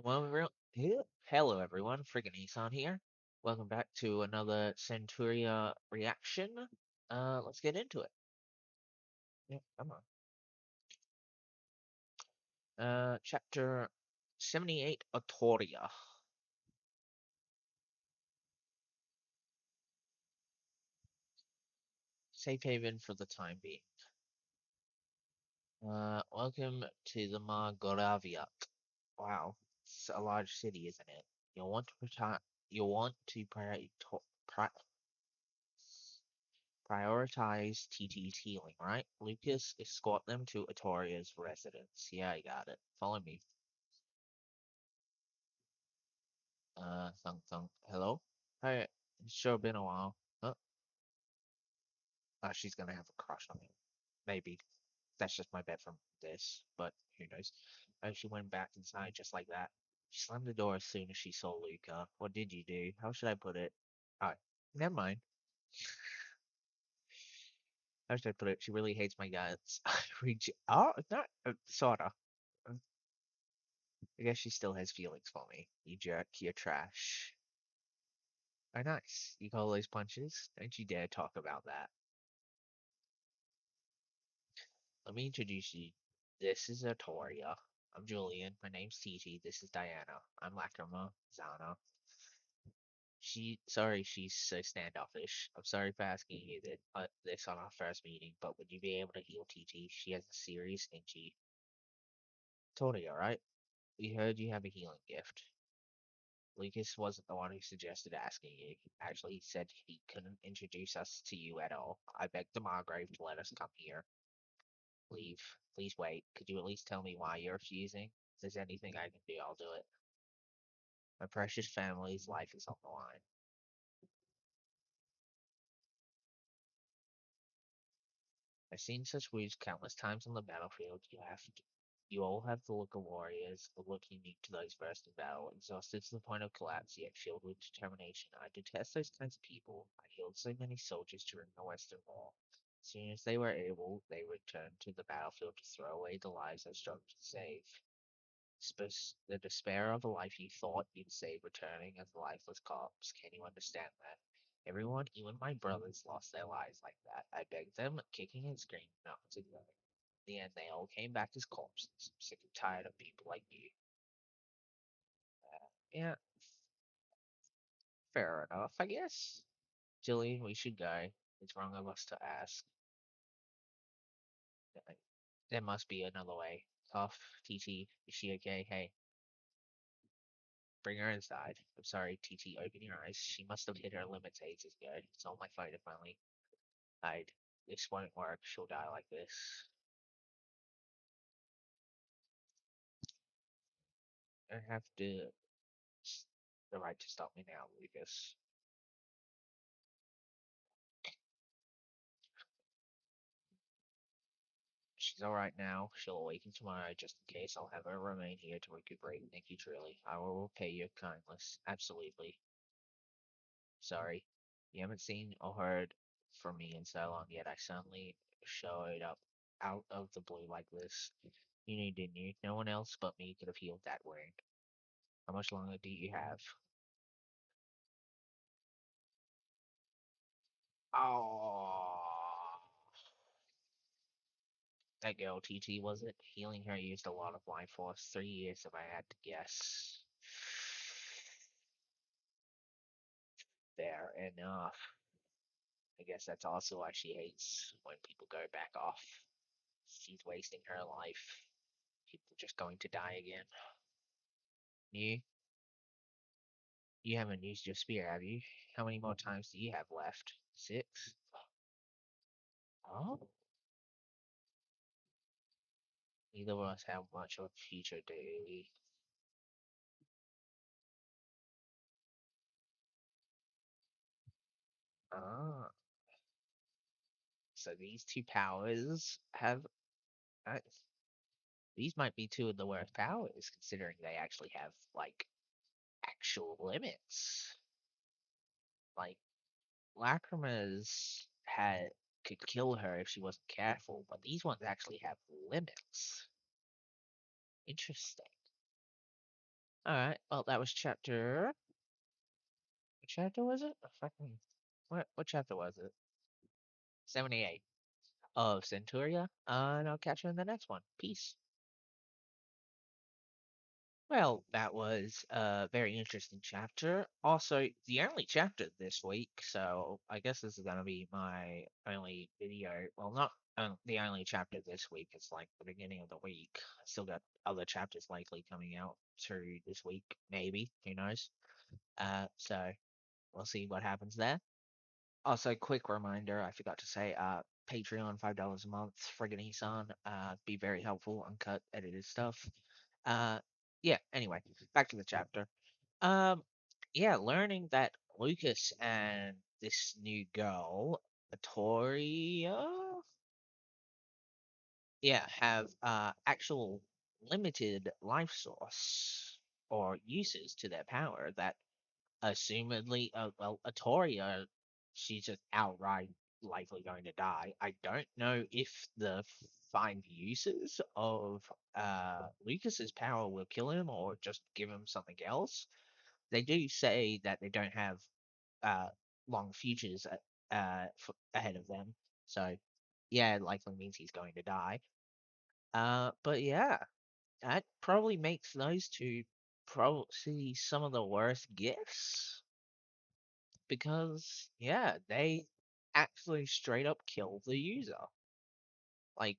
Well, hello everyone, friggin' Isan here. Welcome back to another Centuria reaction. Let's get into it. Yeah, come on. Chapter 78, Autoria. Safe haven for the time being. Welcome to the Margoraviat. Wow, it's a large city, isn't it? You'll want to you'll want to prioritize TT's healing, right? Lucas, escort them to Atoria's residence. Yeah, I got it. Follow me. Thunk thunk. Hello? Hey, it's sure been a while. Huh? She's gonna have a crush on him. Maybe. That's just my bet from this, but who knows. She went back inside just like that. She slammed the door as soon as she saw Luca. What did you do? How should I put it? Oh, never mind. How should I put it? She really hates my guts. Oh, not sorta. I guess she still has feelings for me. You jerk, you're trash. Oh, nice. You call those punches? Don't you dare talk about that. Let me introduce you. This is Artoria. I'm Julian. My name's Titi. This is Diana. I'm Lacrima. Zana. Sorry she's so standoffish. I'm sorry for asking you this on our first meeting, but would you be able to heal Titi? She has a serious itchy. Totally alright. We heard you have a healing gift. Lucas wasn't the one who suggested asking you. Actually, he said he couldn't introduce us to you at all. I begged the Margrave to let us come here. Leave. Please wait. Could you at least tell me why you're refusing? If there's anything I can do, I'll do it. My precious family's life is on the line. I've seen such wounds countless times on the battlefield. You all have the look of warriors, the look unique to those versed in battle, exhausted to the point of collapse, yet filled with determination. I detest those kinds of people. I healed so many soldiers during the Western War. As soon as they were able, they returned to the battlefield to throw away the lives I struggled to save. The despair of a life you thought you'd save returning as a lifeless corpse. Can you understand that? Everyone, even my brothers, lost their lives like that. I begged them, kicking and screaming, not to go. In the end, they all came back as corpses. I'm sick and tired of people like you. Yeah, fair enough, I guess. Jillian, we should go. It's wrong of us to ask. There must be another way. Tough, TT, is she okay? Hey, bring her inside. I'm sorry, TT, open your eyes. She must have hit her limits ages ago. It's on my phone if only I'd. This won't work. She'll die like this. I have the right to stop me now, Lucas. She's alright now. She'll awaken tomorrow. Just in case, I'll have her remain here to recuperate. Thank you truly. I will repay your kindness. Absolutely. Sorry. You haven't seen or heard from me in so long yet. I suddenly showed up out of the blue like this. You knew, didn't you? No one else but me could have healed that wound. How much longer do you have? Oh, that girl TT, was it? Healing her used a lot of life force. 3 years if I had to guess. Fair enough. I guess that's also why she hates when people go back off. She's wasting her life. People just going to die again. You? You haven't used your spear, have you? How many more times do you have left? 6? Oh? Neither of us have much of a future, do we? Ah, so these two powers have. Uh, these might be two of the worst powers, considering they actually have, like, actual limits. Like, Lacrima's could kill her if she wasn't careful, but these ones actually have limits. Interesting. All right. Well, that was chapter. What chapter was it? Fucking. What chapter was it? 78 of Centuria. And I'll catch you in the next one. Peace. Well, that was a very interesting chapter. Also, the only chapter this week, so I guess this is gonna be my only video. Well, not the only chapter this week. It's like the beginning of the week. I still got other chapters likely coming out through this week, maybe. Who knows? So we'll see what happens there. Also, quick reminder, I forgot to say, Patreon, $5 a month, friggin' Isan, be very helpful, uncut, edited stuff. Uh, yeah, anyway, back to the chapter. Um, yeah, learning that Lucas and this new girl, Atoria, yeah, have actual limited life source or uses to their power that assumedly, well, Atoria, she's just outright likely going to die. I don't know if the find uses of Lucas's power will kill him or just give him something else. They do say that they don't have uh long futures ahead of them, so yeah, it likely means he's going to die. But yeah, that probably makes those two probably some of the worst gifts because yeah, they actually straight up kill the user. Like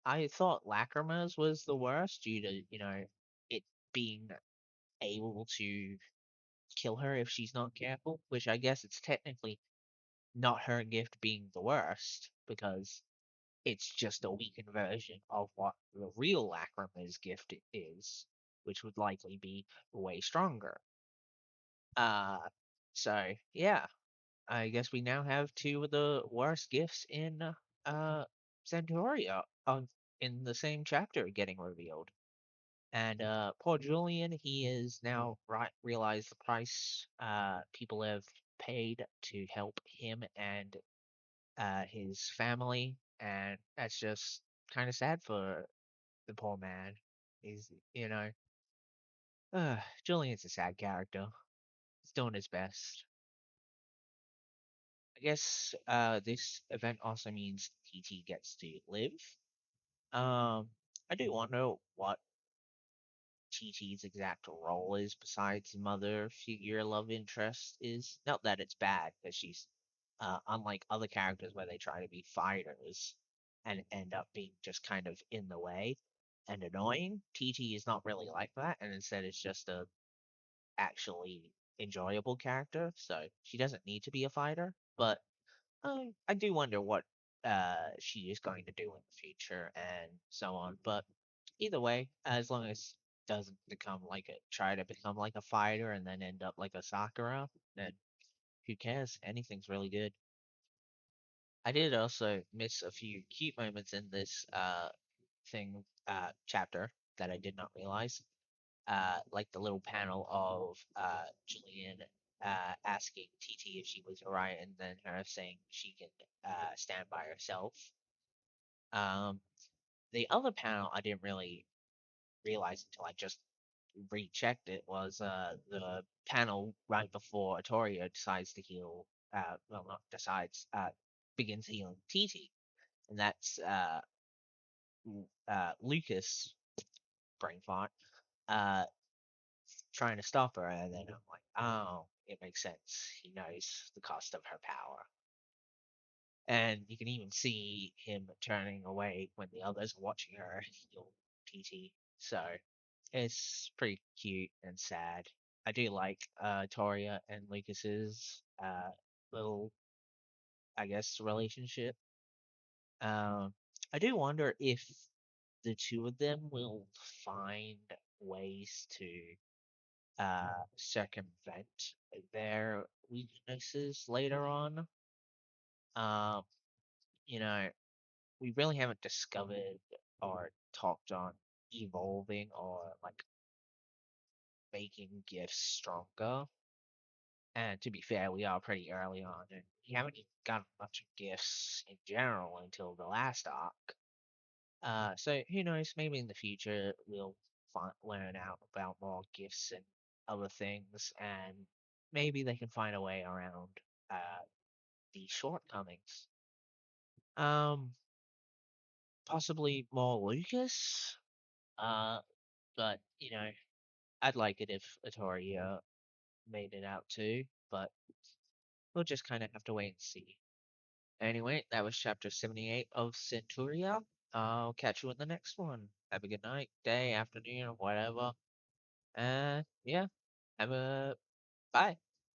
I thought Lacrima's was the worst due to, it being able to kill her if she's not careful, which I guess it's technically not her gift being the worst because it's just a weakened version of what the real Lacrima's gift is, which would likely be way stronger. Uh so yeah, I guess we now have two of the worst gifts in Centuria in the same chapter getting revealed. And poor Julian, he is now realized the price people have paid to help him and his family, and that's just kind of sad for the poor man. He's, Julian's a sad character. He's doing his best. I guess this event also means TT gets to live. Um, I do wonder what TT's exact role is besides mother figure love interest is. Not that it's bad, because she's unlike other characters where they try to be fighters and end up being just kind of in the way and annoying. TT is not really like that, and instead it's just a actually enjoyable character. So she doesn't need to be a fighter, but I do wonder what she is going to do in the future and so on. But either way, as long as doesn't become like a try to become like a fighter and then end up like a Sakura, then who cares? Anything's really good. I did also miss a few cute moments in this thing chapter that I did not realize. Like the little panel of Julian asking TT if she was alright, and then her saying she can stand by herself. Um, the other panel I didn't really realize until I just rechecked it was the panel right before Atoria decides to heal. Well, not decides. Begins healing TT, and that's Lucas brain fart. Uh, Trying to stop her, and then I'm like, oh, it makes sense. He knows the cost of her power. And you can even see him turning away when the others are watching her heal TT. So it's pretty cute and sad. I do like Toria and Lucas's little, I guess, relationship. Um, I do wonder if the two of them will find ways to circumvent their weaknesses later on. Um, you know, we really haven't discovered or talked on evolving or like making gifts stronger. And to be fair, we are pretty early on, and we haven't even gotten much of gifts in general until the last arc. So who knows? Maybe in the future we'll learn out about more gifts and other things, and maybe they can find a way around uh, the shortcomings. Um, Possibly more Lucas. Uh, but I'd like it if Atoria made it out too. But we'll just kind of have to wait and see. Anyway, that was chapter 78 of Centuria. I'll catch you in the next one. Have a good night, day, afternoon, or whatever. Yeah, have a bye.